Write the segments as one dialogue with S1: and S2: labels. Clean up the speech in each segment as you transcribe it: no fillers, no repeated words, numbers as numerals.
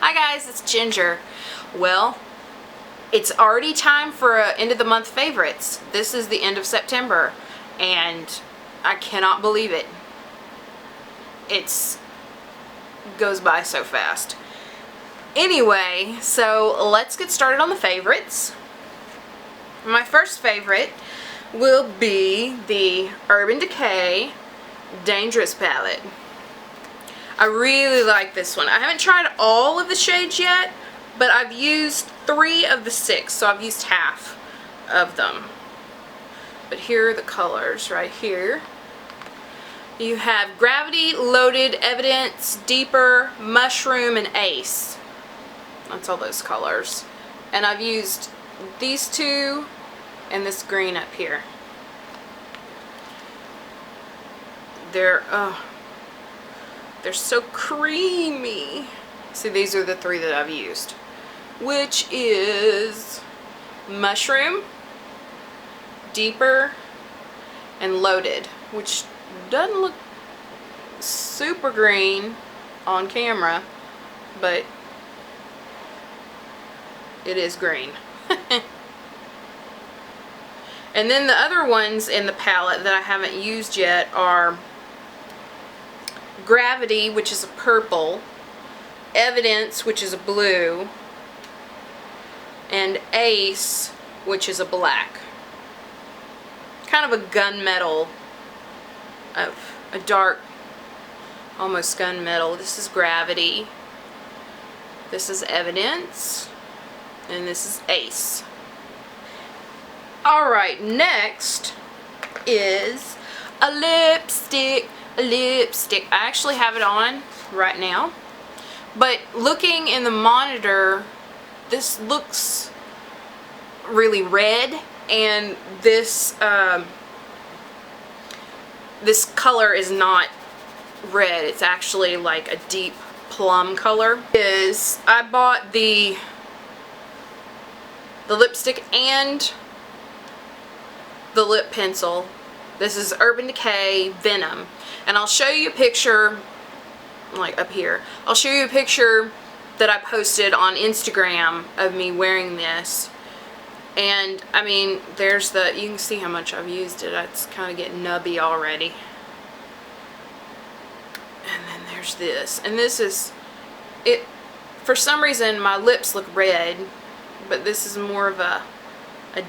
S1: Hi guys, it's Ginger. Well, it's already time for end of the month favorites. This is the end of September and I cannot believe it. It goes by so fast. Anyway, so let's get started on the favorites. My first favorite will be the Urban Decay Dangerous palette. I really like this one. I haven't tried all of the shades yet, but I've used 3 of the 6, so I've used half of them. But here are the colors right here. You have Gravity, Loaded, Evidence, Deeper, Mushroom, and Ace. That's all those colors. And I've used these 2 and this green up here. They're so creamy. See, these are the 3 that I've used, which is Mushroom, Deeper, and Loaded, which doesn't look super green on camera, but it is green. And then the other ones in the palette that I haven't used yet are Gravity, which is a purple, Evidence, which is a blue, and Ace, which is a black. Kind of a gunmetal, a dark, almost gunmetal. This is Gravity, this is Evidence, and this is Ace. Alright, next is a lipstick. I actually have it on right now, but looking in the monitor, this looks really red, and this this color is not red. It's actually like a deep plum color. I bought the lipstick and the lip pencil. This is Urban Decay Venom, and I'll show you a picture, like up here. I'll show you a picture that I posted on Instagram of me wearing this, and I mean, there's the, you can see how much I've used it. It's kind of getting nubby already. And then there's this, and this is it. For some reason my lips look red, but this is more of a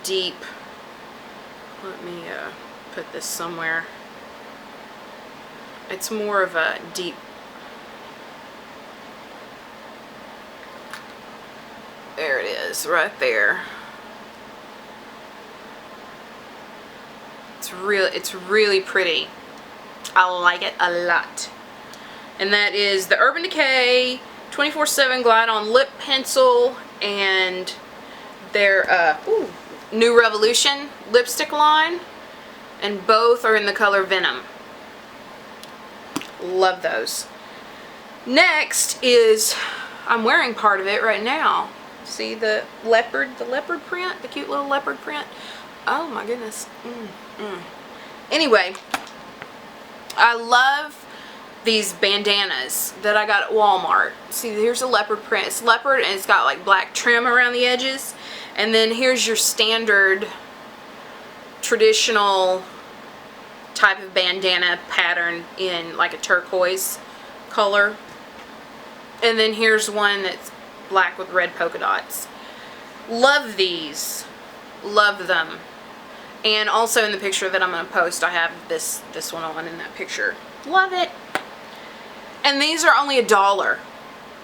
S1: deep, let me put this somewhere. It's more of a deep, there it is, right there. It's really pretty. I like it a lot. And that is the Urban Decay 24/7 Glide On Lip Pencil and their New Revolution lipstick line, and both are in the color Venom. Love those. Next is, I'm wearing part of it right now. See the leopard print, the cute little leopard print. Oh my goodness. Anyway, I love these bandanas that I got at Walmart. See, here's a leopard print. It's leopard and it's got like black trim around the edges. And then here's your standard traditional type of bandana pattern in like a turquoise color. And then here's one that's black with red polka dots. Love these. Love them. And also in the picture that I'm going to post, I have this one on in that picture. Love it. And these are only $1.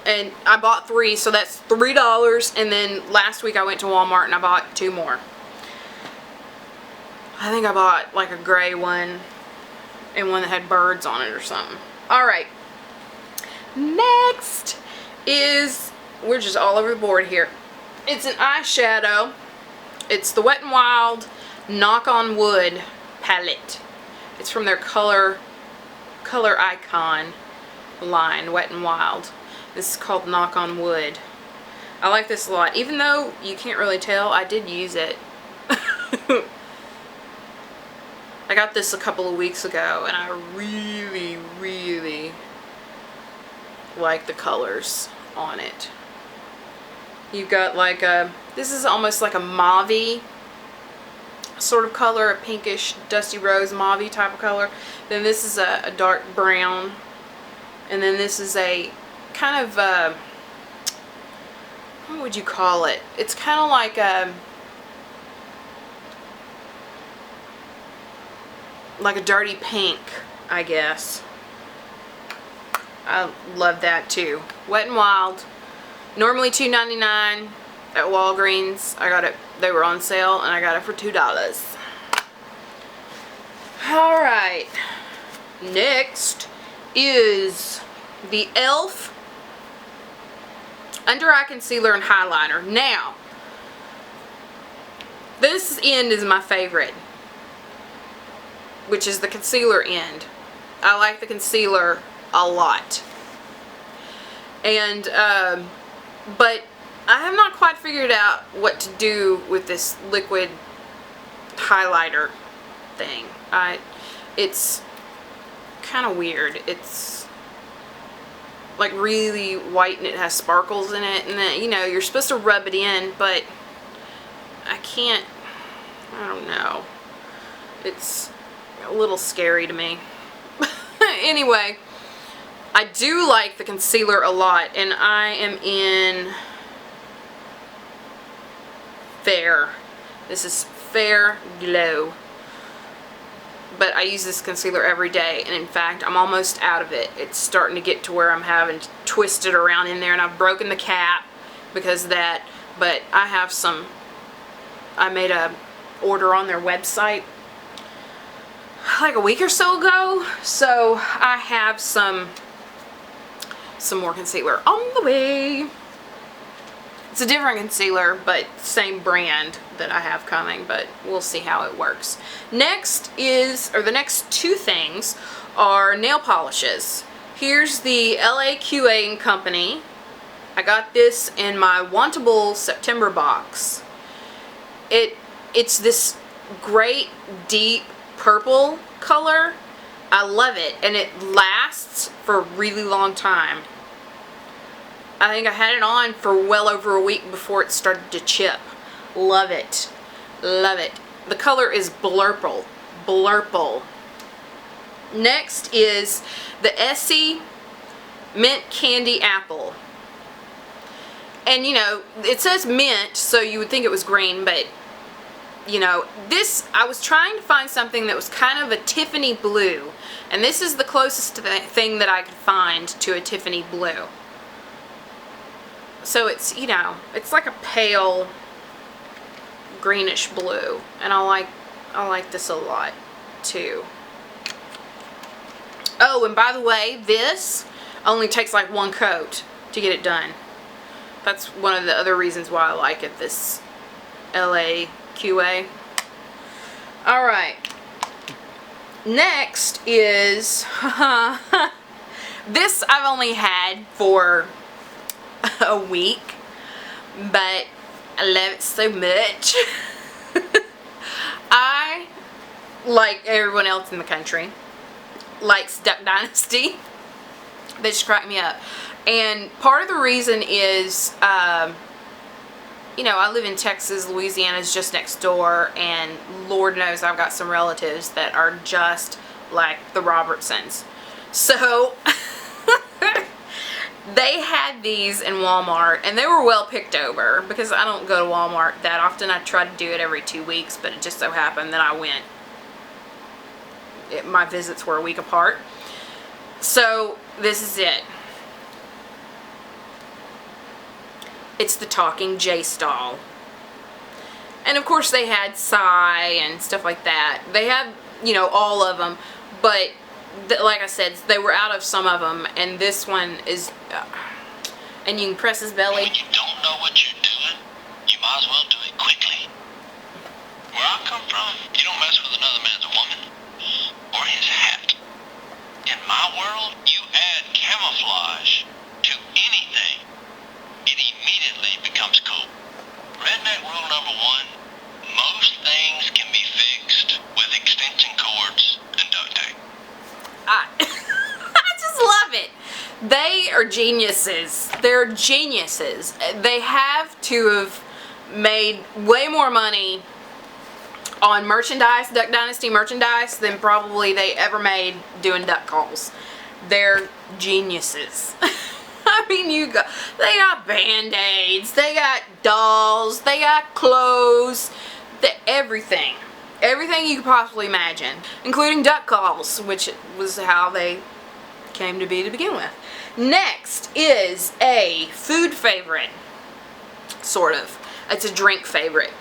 S1: And I bought 3, so that's $3. And then last week I went to Walmart and I bought 2 more. I think I bought like a gray one and one that had birds on it or something. Alright. Next is, we're just all over the board here. It's an eyeshadow. It's the Wet n Wild Knock on Wood palette. It's from their color icon line, Wet n Wild. This is called Knock on Wood. I like this a lot. Even though you can't really tell, I did use it. I got this a couple of weeks ago and I really like the colors. on it. You've got like a, this is almost like a mauve sort of color, a pinkish dusty rose mauve type of color. Then this is a dark brown, and then this is a kind of what would you call it? It's kind of like a dirty pink, I guess. I love that too. Wet n Wild, normally $2.99 at Walgreens. I got it, they were on sale, and I got it for $2. Alright, next is the e.l.f. Under Eye Concealer and Highlighter. Now, this end is my favorite, which is the concealer end. I like the concealer a lot. And, but I have not quite figured out what to do with this liquid highlighter thing. It's kind of weird. It's like really white and it has sparkles in it, and then, you know, you're supposed to rub it in, but I can't, I don't know. It's a little scary to me. Anyway, I do like the concealer a lot, and I am in Fair. This is Fair Glow. But I use this concealer every day, and in fact, I'm almost out of it. It's starting to get to where I'm having to twist it around in there, and I've broken the cap because of that. But I have some, I made a order on their website like a week or so ago, so I have some more concealer on the way. It's a different concealer, but same brand that I have coming, but we'll see how it works. Next is, or the next two things are nail polishes. Here's the LAQA & Company. I got this in my Wantable September box. It's this great deep purple color. I love it, and it lasts for a really long time. I think I had it on for well over a week before it started to chip. Love it. Love it. The color is Blurple. Blurple. Next is the Essie Mint Candy Apple. And you know, it says mint, so you would think it was green, but you know, this, I was trying to find something that was kind of a Tiffany blue, and this is the closest thing that I could find to a Tiffany blue. So it's, you know, it's like a pale greenish blue, and I like this a lot too. Oh, and by the way, this only takes like one coat to get it done. That's one of the other reasons why I like it, this LAQA. Alright. Next is this I've only had for a week, but I love it so much. I, like everyone else in the country, likes Duck Dynasty. They just crack me up. And part of the reason is, you know, I live in Texas, Louisiana's just next door, and Lord knows I've got some relatives that are just like the Robertsons. So, they had these in Walmart, and they were well picked over, because I don't go to Walmart that often. I try to do it every 2 weeks, but it just so happened that I went. My visits were a week apart. So, this is it. It's the Talking J-Stall. And of course they had Psy and stuff like that. They had, you know, all of them, but like I said, they were out of some of them, and this one is, and you can press his belly.
S2: When you don't know what you're doing, you might as well do it quickly. Where I come from, you don't mess with another man's woman or his hat. In my world, you add camouflage to anything, it immediately becomes cool. Redneck rule number one, most things can be fixed with extension cords and duct tape.
S1: I just love it. They are geniuses. They're geniuses. They have to have made way more money on merchandise, Duck Dynasty merchandise, than probably they ever made doing duck calls. They're geniuses. I mean, they got Band-Aids, they got dolls, they got clothes, everything. Everything you could possibly imagine, including duck calls, which was how they came to be to begin with. Next is a food favorite, sort of. It's a drink favorite.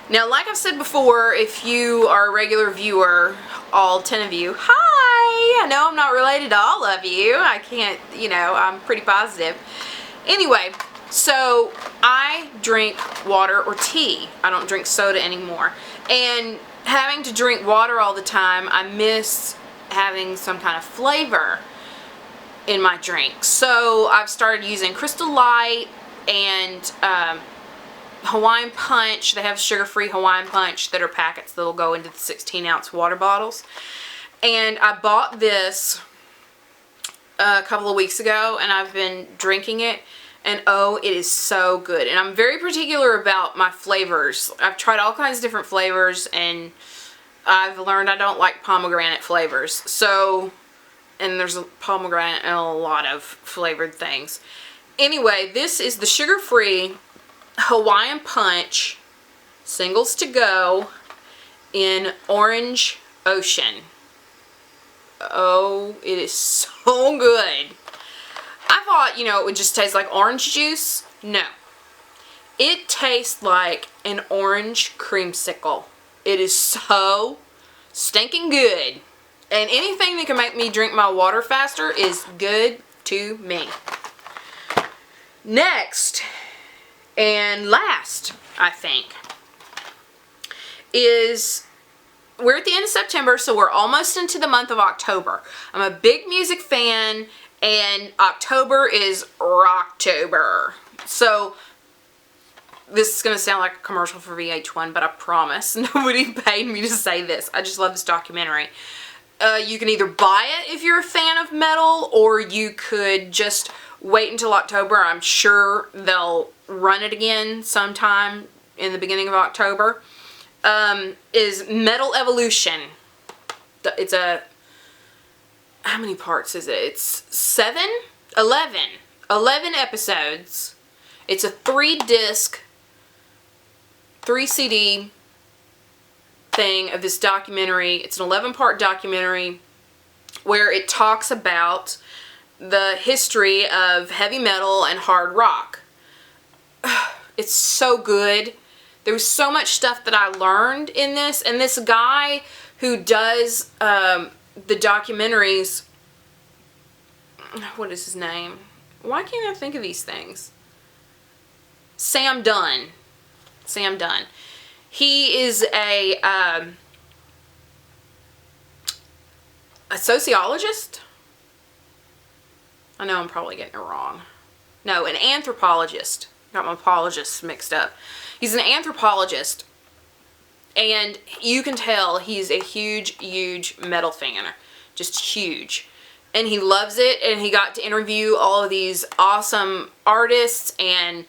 S1: Now, like I've said before, if you are a regular viewer, all 10 of you, hi! I know I'm not related to all of you. I can't, I'm pretty positive. Anyway, so I drink water or tea. I don't drink soda anymore. And having to drink water all the time, I miss having some kind of flavor in my drink. So I've started using Crystal Light and Hawaiian Punch. They have sugar-free Hawaiian Punch that are packets that'll go into the 16-ounce water bottles. And I bought this a couple of weeks ago, and I've been drinking it, and oh, it is so good. And I'm very particular about my flavors. I've tried all kinds of different flavors, and I've learned I don't like pomegranate flavors. So, and there's a pomegranate in a lot of flavored things. Anyway, this is the sugar-free Hawaiian Punch singles to go in Orange Ocean. Oh, it is so good. I thought, it would just taste like orange juice. No. It tastes like an orange creamsicle. It is so stinking good. And anything that can make me drink my water faster is good to me. Next, and last, I think, is, we're at the end of September, so we're almost into the month of October. I'm a big music fan, and October is Rocktober. So, this is going to sound like a commercial for VH1, but I promise nobody paid me to say this. I just love this documentary. You can either buy it if you're a fan of metal, or you could just wait until October. I'm sure they'll run it again sometime in the beginning of October. Is Metal Evolution. It's how many parts is it? It's 11 episodes. It's a 3-disc, 3-CD thing of this documentary. It's an 11-part documentary where it talks about the history of heavy metal and hard rock. It's so good. There was so much stuff that I learned in this, and this guy who does the documentaries, what is his name? Why can't I think of these things? Sam Dunn. Sam Dunn. He is a sociologist. I know I'm probably getting it wrong. No, an anthropologist. Got my apologists mixed up. He's an anthropologist, and you can tell he's a huge, huge metal fan. Just huge. And he loves it, and he got to interview all of these awesome artists, and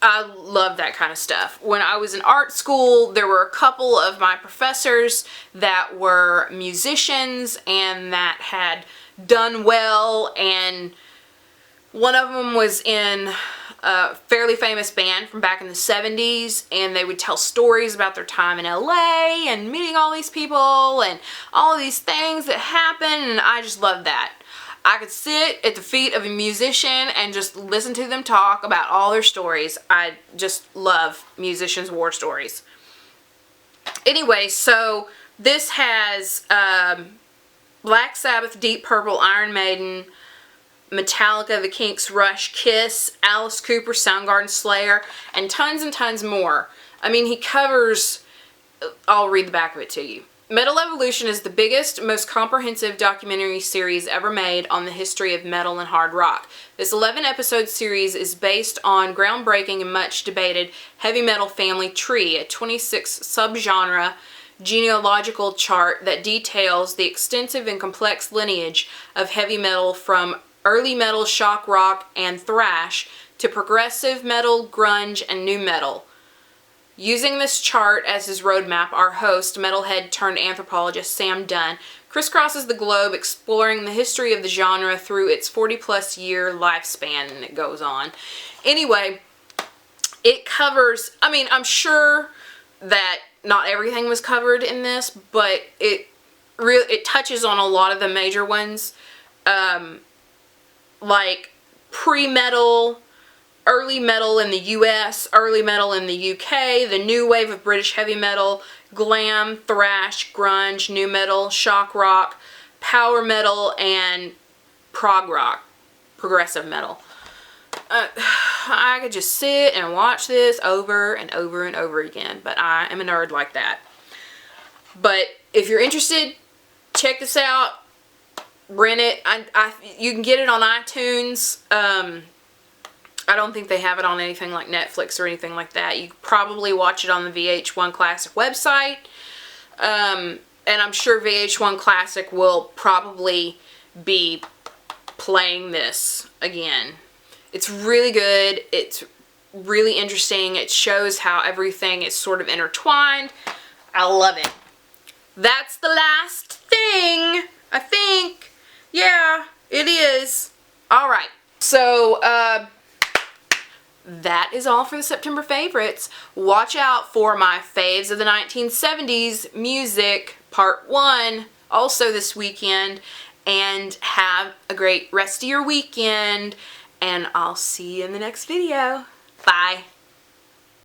S1: I love that kind of stuff. When I was in art school, there were a couple of my professors that were musicians and that had done well, and one of them was in a fairly famous band from back in the 70s, and they would tell stories about their time in LA and meeting all these people and all of these things that happened, and I just loved that. I could sit at the feet of a musician and just listen to them talk about all their stories. I just love musicians' war stories. Anyway, so this has Black Sabbath, Deep Purple, Iron Maiden, Metallica, The Kinks, Rush, Kiss, Alice Cooper, Soundgarden, Slayer, and tons more. I mean, he covers, I'll read the back of it to you. Metal Evolution is the biggest, most comprehensive documentary series ever made on the history of metal and hard rock. This 11-episode series is based on groundbreaking and much debated heavy metal family tree, a 26-subgenre genealogical chart that details the extensive and complex lineage of heavy metal from early metal, shock rock, and thrash to progressive metal, grunge, and nu metal. Using this chart as his roadmap, our host, metalhead turned anthropologist Sam Dunn, crisscrosses the globe exploring the history of the genre through its 40-plus year lifespan, and it goes on. Anyway, it covers, I mean, I'm sure that not everything was covered in this, but it touches on a lot of the major ones, like pre-metal, early metal in the US, early metal in the UK, the new wave of British heavy metal, glam, thrash, grunge, nu metal, shock rock, power metal, and prog rock, progressive metal. I could just sit and watch this over and over and over again, but I am a nerd like that. But if you're interested, check this out, rent it. You can get it on iTunes. I don't think they have it on anything like Netflix or anything like that. You could probably watch it on the VH1 Classic website. And I'm sure VH1 Classic will probably be playing this again. It's really good. It's really interesting. It shows how everything is sort of intertwined. I love it. That's the last thing, I think. Yeah, it is. All right. So, that is all for the September favorites. Watch out for my faves of the 1970s music part 1 also this weekend, and have a great rest of your weekend, and I'll see you in the next video. Bye.